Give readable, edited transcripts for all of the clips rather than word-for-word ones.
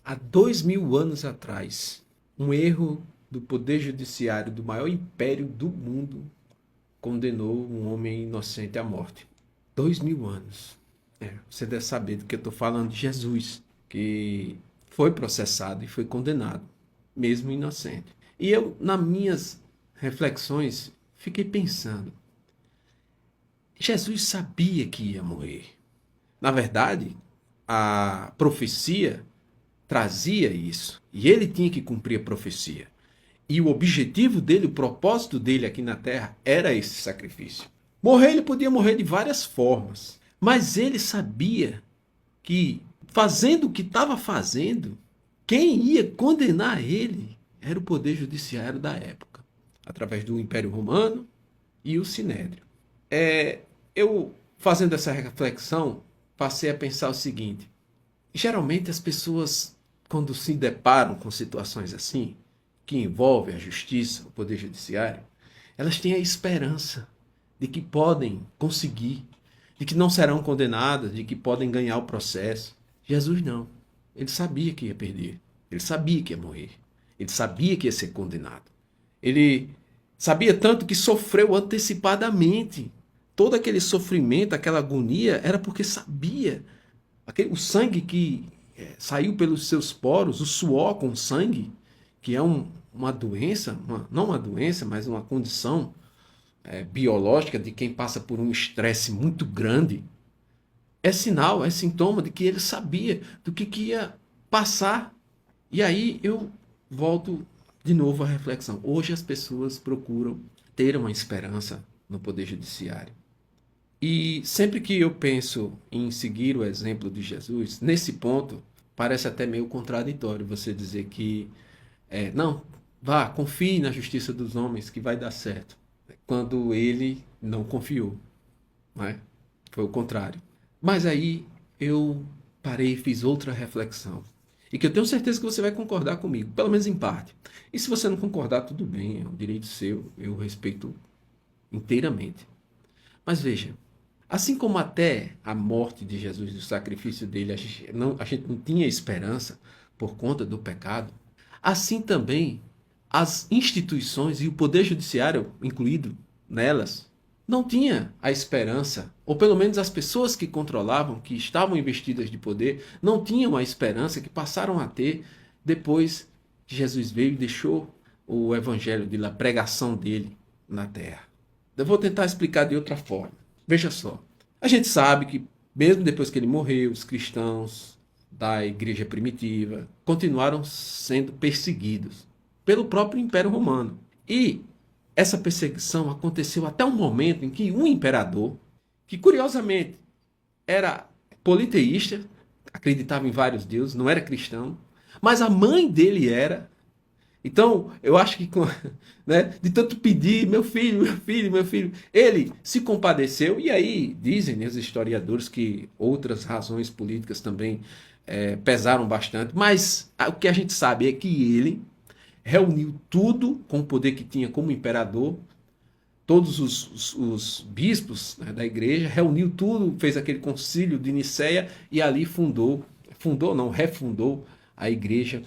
Há 2000 anos atrás, um erro do Poder Judiciário do maior império do mundo condenou um homem inocente à morte. 2000 anos. Você deve saber do que eu estou falando, de Jesus, que foi processado e foi condenado, mesmo inocente. E eu, nas minhas reflexões, fiquei pensando: Jesus sabia que ia morrer. Na verdade, a profecia trazia isso. E ele tinha que cumprir a profecia. E o objetivo dele, o propósito dele aqui na terra era esse sacrifício. Morrer, ele podia morrer de várias formas. Mas ele sabia que, fazendo o que estava fazendo, quem ia condenar ele era o poder judiciário da época, através do Império Romano e o Sinédrio. Eu, fazendo essa reflexão, passei a pensar o seguinte: geralmente as pessoas, quando se deparam com situações assim, que envolvem a justiça, o poder judiciário, elas têm a esperança de que podem conseguir, de que não serão condenadas, de que podem ganhar o processo. Jesus não. Ele sabia que ia perder. Ele sabia que ia morrer. Ele sabia que ia ser condenado. Ele sabia tanto que sofreu antecipadamente. Todo aquele sofrimento, aquela agonia, era porque sabia. O sangue que saiu pelos seus poros, o suor com sangue, que é uma doença, não uma doença, mas uma condição biológica de quem passa por um estresse muito grande, é sinal, é sintoma de que ele sabia do que ia passar. E aí eu volto de novo à reflexão. Hoje as pessoas procuram ter uma esperança no Poder Judiciário. E sempre que eu penso em seguir o exemplo de Jesus, nesse ponto, parece até meio contraditório você dizer que, não, vá, confie na justiça dos homens que vai dar certo, quando ele não confiou, não é? Foi o contrário. Mas aí eu parei e fiz outra reflexão. E que eu tenho certeza que você vai concordar comigo, pelo menos em parte. E se você não concordar, tudo bem, é um direito seu, eu respeito inteiramente. Mas veja, assim como até a morte de Jesus, o sacrifício dele, a gente não tinha esperança por conta do pecado, assim também as instituições e o poder judiciário incluído nelas não tinha a esperança, ou pelo menos as pessoas que controlavam, que estavam investidas de poder, não tinham a esperança que passaram a ter depois que Jesus veio e deixou o evangelho dele, a pregação dele na terra. Eu vou tentar explicar de outra forma. Veja só, a gente sabe que mesmo depois que ele morreu, os cristãos da igreja primitiva continuaram sendo perseguidos pelo próprio Império Romano. E essa perseguição aconteceu até um momento em que um imperador, que curiosamente era politeísta, acreditava em vários deuses, não era cristão, mas a mãe dele era. Então, eu acho que, né, de tanto pedir, meu filho, meu filho, meu filho, ele se compadeceu. E aí dizem, né, os historiadores, que outras razões políticas também pesaram bastante. Mas o que a gente sabe é que ele reuniu tudo com o poder que tinha como imperador, todos os bispos, né, da igreja, reuniu tudo, fez aquele concílio de Nicéia e ali refundou a igreja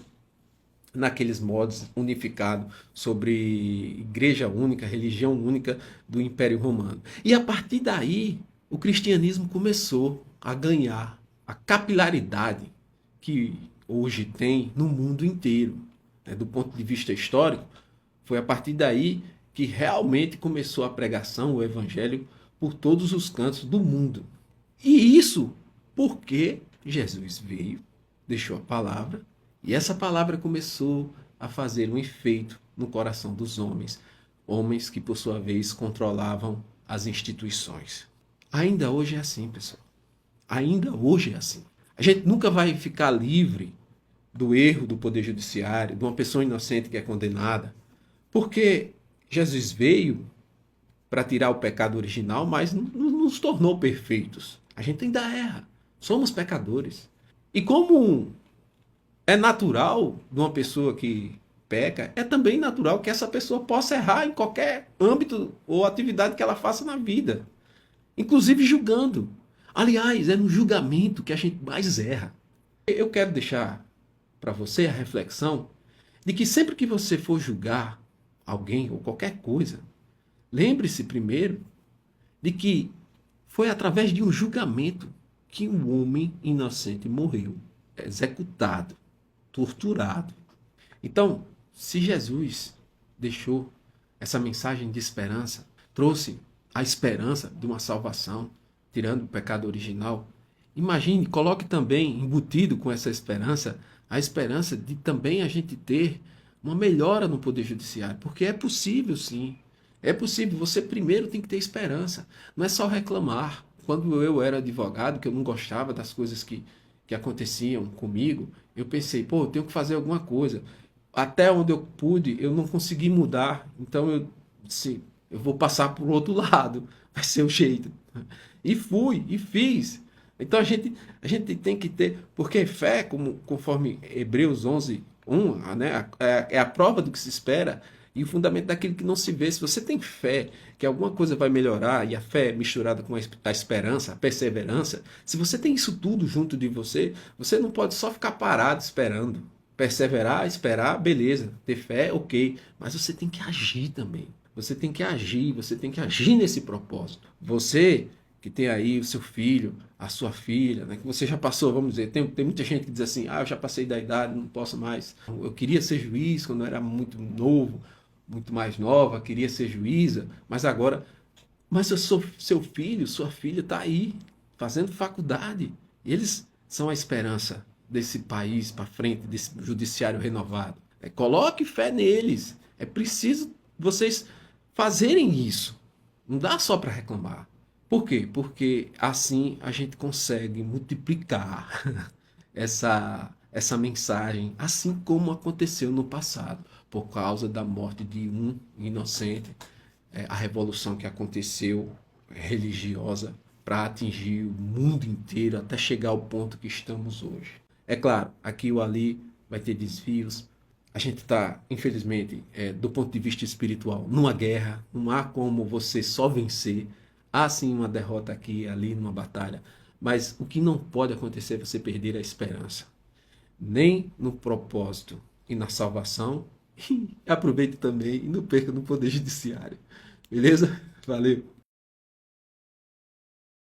naqueles modos, unificado sobre igreja única, religião única do Império Romano. E a partir daí, o cristianismo começou a ganhar a capilaridade que hoje tem no mundo inteiro. Do ponto de vista histórico, foi a partir daí que realmente começou a pregação, o evangelho, por todos os cantos do mundo. E isso porque Jesus veio, deixou a palavra, e essa palavra começou a fazer um efeito no coração dos homens, homens que, por sua vez, controlavam as instituições. Ainda hoje é assim, pessoal. Ainda hoje é assim. A gente nunca vai ficar livre do erro do poder judiciário, de uma pessoa inocente que é condenada, porque Jesus veio para tirar o pecado original, mas não nos tornou perfeitos. A gente ainda erra. Somos pecadores. E como é natural de uma pessoa que peca, é também natural que essa pessoa possa errar em qualquer âmbito ou atividade que ela faça na vida, inclusive julgando. Aliás, é no julgamento que a gente mais erra. Eu quero deixar para você a reflexão de que sempre que você for julgar alguém ou qualquer coisa, lembre-se primeiro de que foi através de um julgamento que um homem inocente morreu, executado, torturado. Então, se Jesus deixou essa mensagem de esperança, trouxe a esperança de uma salvação, tirando o pecado original, imagine, coloque também embutido com essa esperança a esperança de também a gente ter uma melhora no Poder Judiciário, porque é possível sim. É possível, você primeiro tem que ter esperança, não é só reclamar. Quando eu era advogado, que eu não gostava das coisas que aconteciam comigo, eu pensei, pô, eu tenho que fazer alguma coisa. Até onde eu pude, eu não consegui mudar, então eu disse, eu vou passar por outro lado, vai ser o jeito. E fui, e fiz. Então a gente tem que ter, porque fé, conforme Hebreus 11, 1, né, é a prova do que se espera e o fundamento daquilo que não se vê. Se você tem fé que alguma coisa vai melhorar, e a fé misturada com a esperança, a perseverança, se você tem isso tudo junto de você, você não pode só ficar parado esperando. Perseverar, esperar, beleza. Ter fé, ok. Mas você tem que agir também. Você tem que agir nesse propósito. Você que tem aí o seu filho, a sua filha, né, que você já passou, vamos dizer, tem muita gente que diz assim, eu já passei da idade, não posso mais. Eu queria ser juiz quando eu era muito novo, muito mais nova, queria ser juíza, mas eu sou seu filho, sua filha está aí, fazendo faculdade. Eles são a esperança desse país para frente, desse judiciário renovado. Coloque fé neles. É preciso vocês fazerem isso. Não dá só para reclamar. Por quê? Porque assim a gente consegue multiplicar essa mensagem, assim como aconteceu no passado, por causa da morte de um inocente, a revolução que aconteceu religiosa para atingir o mundo inteiro até chegar ao ponto que estamos hoje. É claro, aqui ou ali vai ter desvios. A gente está, infelizmente, do ponto de vista espiritual, numa guerra. Não há como você só vencer. Há sim uma derrota aqui e ali numa batalha. Mas o que não pode acontecer é você perder a esperança. Nem no propósito e na salvação. E aproveite também e não perca no Poder Judiciário. Beleza? Valeu!